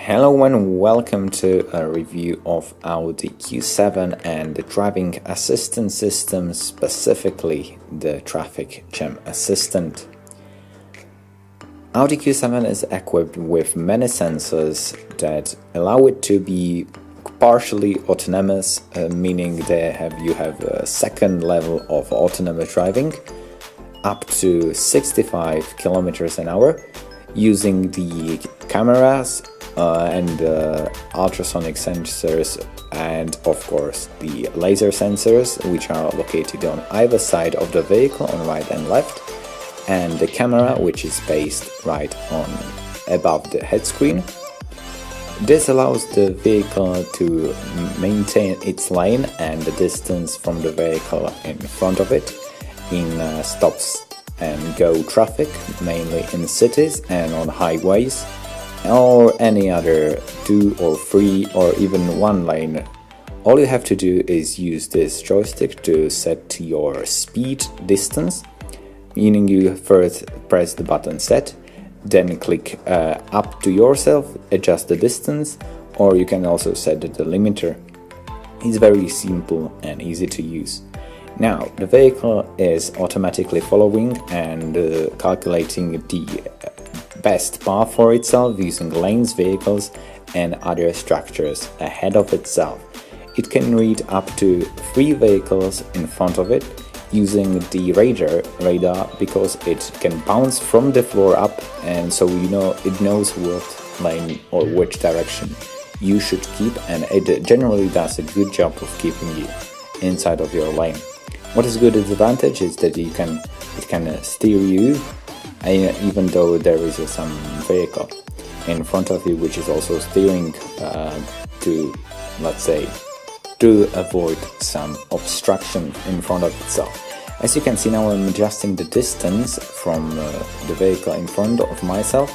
Hello and welcome to a review of Audi Q7 and the driving assistance system, specifically the traffic jam assistant. Audi Q7 is equipped with many sensors that allow it to be partially autonomous, meaning you have a second level of autonomous driving up to 65 kilometers an hour using the cameras and ultrasonic sensors, and of course the laser sensors, which are located on either side of the vehicle, on right and left, and the camera, which is based right on above the head screen. This allows the vehicle to maintain its lane and the distance from the vehicle in front of it in stops and go traffic, mainly in cities and on highways, or any other 2 or 3 or even 1 lane. All you have to do is use this joystick to set your speed distance, meaning you first press the button set, then click up to yourself, adjust the distance, or you can also set the limiter. It's very simple and easy to use. Now, the vehicle is automatically following and calculating the best path for itself using lanes, vehicles and other structures ahead of itself. It can read up to 3 vehicles in front of it using the radar because it can bounce from the floor up, and so it knows what lane or which direction you should keep, and it generally does a good job of keeping you inside of your lane. What is good advantage is that it can steer you even though there is some vehicle in front of you which is also steering to, let's say, to avoid some obstruction in front of itself. As you can see now, I'm adjusting the distance from the vehicle in front of myself.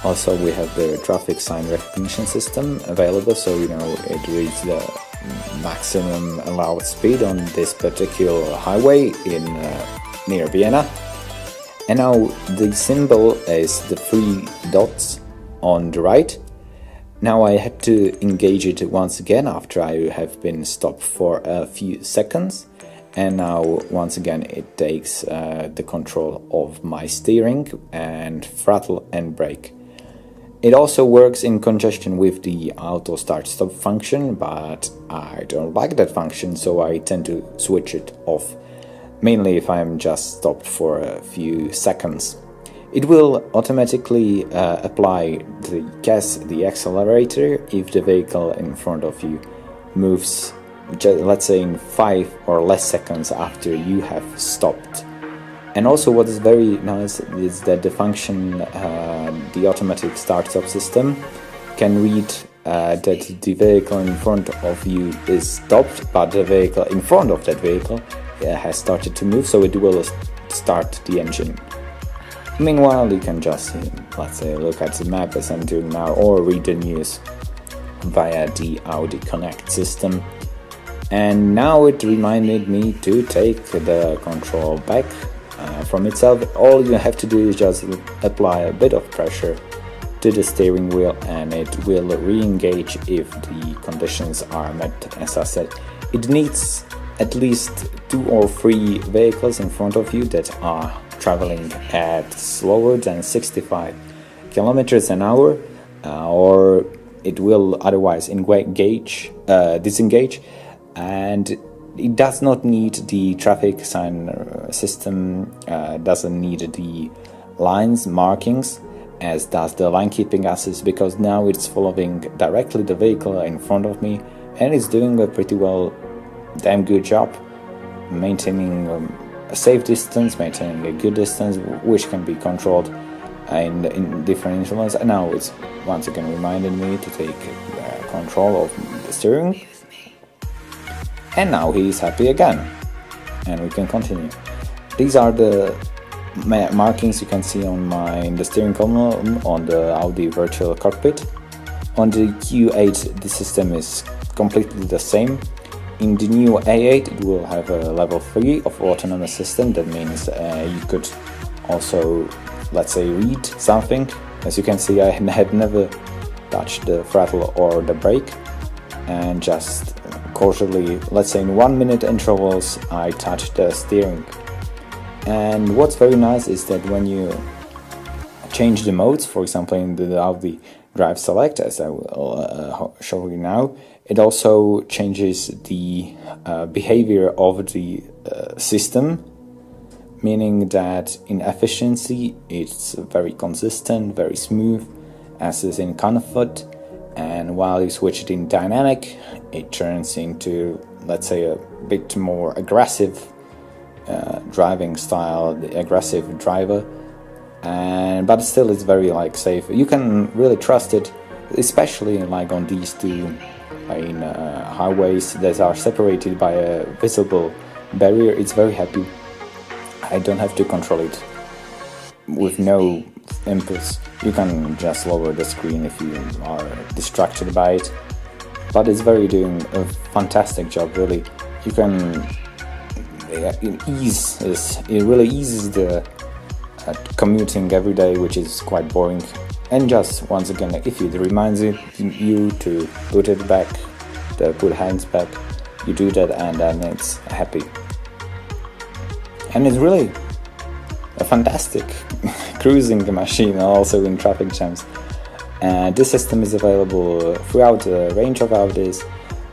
Also, we have the traffic sign recognition system available, so it reads the maximum allowed speed on this particular highway in near Vienna. And now the symbol is the 3 dots on the right. Now I had to engage it once again after I have been stopped for a few seconds, and now once again it takes the control of my steering and throttle and brake. It also works in conjunction with the auto start stop function, but I don't like that function, so I tend to switch it off, mainly if I'm just stopped for a few seconds. It will automatically apply the gas, the accelerator, if the vehicle in front of you moves, let's say, in 5 or less seconds after you have stopped. And also what is very nice is that the function, the automatic start-stop system, can read that the vehicle in front of you is stopped, but the vehicle in front of that vehicle has started to move, so it will start the engine. Meanwhile, you can just, let's say, look at the map as I'm doing now, or read the news via the Audi Connect system. And now it reminded me to take the control back from itself. All you have to do is just apply a bit of pressure to the steering wheel and it will re-engage if the conditions are met. As I said, it needs at least 2 or 3 vehicles in front of you that are traveling at slower than 65 kilometers an hour, or it will otherwise disengage, and it does not need the traffic sign system, doesn't need the lines markings as does the line keeping assist, because now it's following directly the vehicle in front of me and it's doing a pretty damn good job maintaining a safe distance, maintaining a good distance, which can be controlled in different intervals. And now it's once again reminded me to take control of the steering. And now he is happy again, and we can continue. These are the markings you can see on the steering column on the Audi virtual cockpit. On the Q8 the system is completely the same. In the new A8 it will have a level 3 of autonomous system. That means you could also, let's say, read something. As you can see, I had never touch the throttle or the brake, and just cautiously, let's say in 1 minute intervals, I touch the steering. And what's very nice is that when you change the modes, for example in the Audi Drive Select, as I will show you now, it also changes the behavior of the system, meaning that in efficiency it's very consistent, very smooth, as is in comfort, and while you switch it in dynamic, it turns into, let's say, a bit more aggressive driving style, the aggressive driver, but still it's very safe. You can really trust it, especially on these two highways that are separated by a visible barrier. It's very happy. I don't have to control it with no inputs. You can just lower the screen if you are distracted by it, but it's doing a fantastic job, really. You can it really eases the commuting every day, which is quite boring. And just once again, if it reminds you to put it back, put hands back, you do that, and then it's happy. And it's really a fantastic cruising machine, also in traffic jams. This system is available throughout the range of Audis,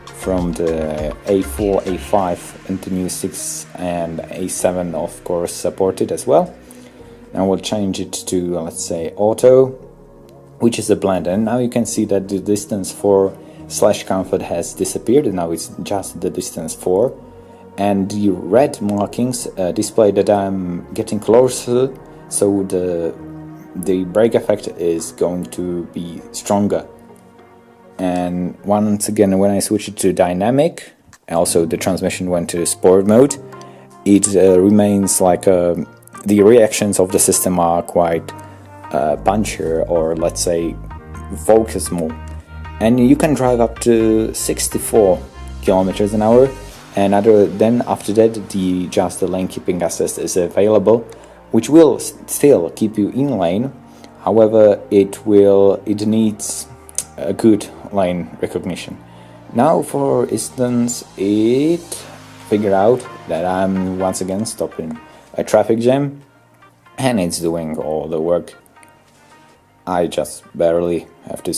from the A4, A5 into new 6, and A7 of course supported as well. Now we'll change it to, let's say, auto, which is a blend, and now you can see that the distance 4/comfort has disappeared, and now it's just the distance 4, and the red markings display that I'm getting closer, so the brake effect is going to be stronger. And once again, when I switch it to dynamic, also the transmission went to sport mode, it remains the reactions of the system are quite punchier, or let's say focus more, and you can drive up to 64 kilometers an hour. And after that, just the lane keeping assist is available, which will still keep you in lane. However, it needs a good lane recognition. Now, for instance, it figured out that I'm once again stopping a traffic jam, and it's doing all the work. I just barely have to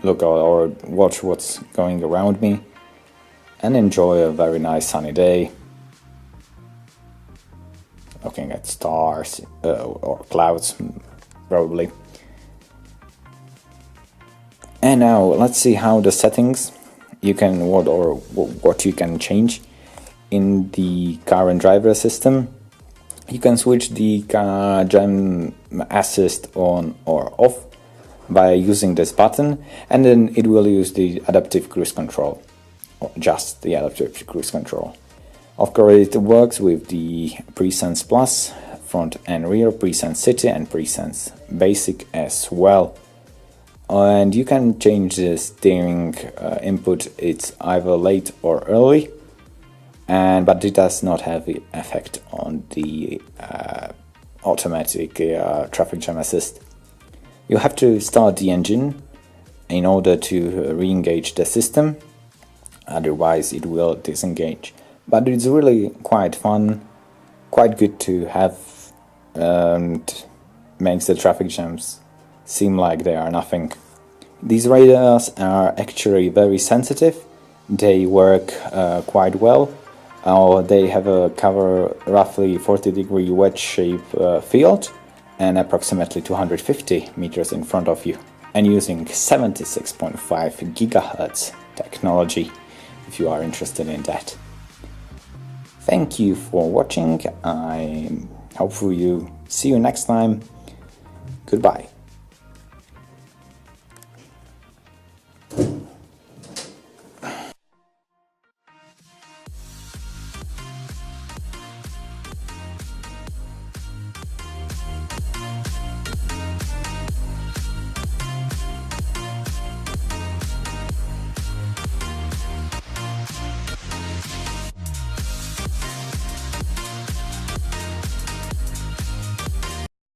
look or watch what's going around me, and enjoy a very nice sunny day, looking at stars or clouds probably. And now let's see how the settings what you can change in the car and driver system. You can switch the jam assist on or off by using this button, and then it will use the adaptive cruise control, or just the adaptive cruise control. Of course, it works with the Presense Plus, front and rear, Presense City, and Presense Basic as well. And you can change the steering input. It's either late or early, but it does not have the effect on the automatic traffic jam assist. You have to start the engine in order to re-engage the system, otherwise it will disengage. But it's really quite fun, quite good to have, and makes the traffic jams seem like they are nothing. These radars are actually very sensitive. They work quite well. They have a cover roughly 40-degree wedge shape field and approximately 250 meters in front of you, and using 76.5 gigahertz technology, if you are interested in that. Thank you for watching. I hope you see you next time. Goodbye.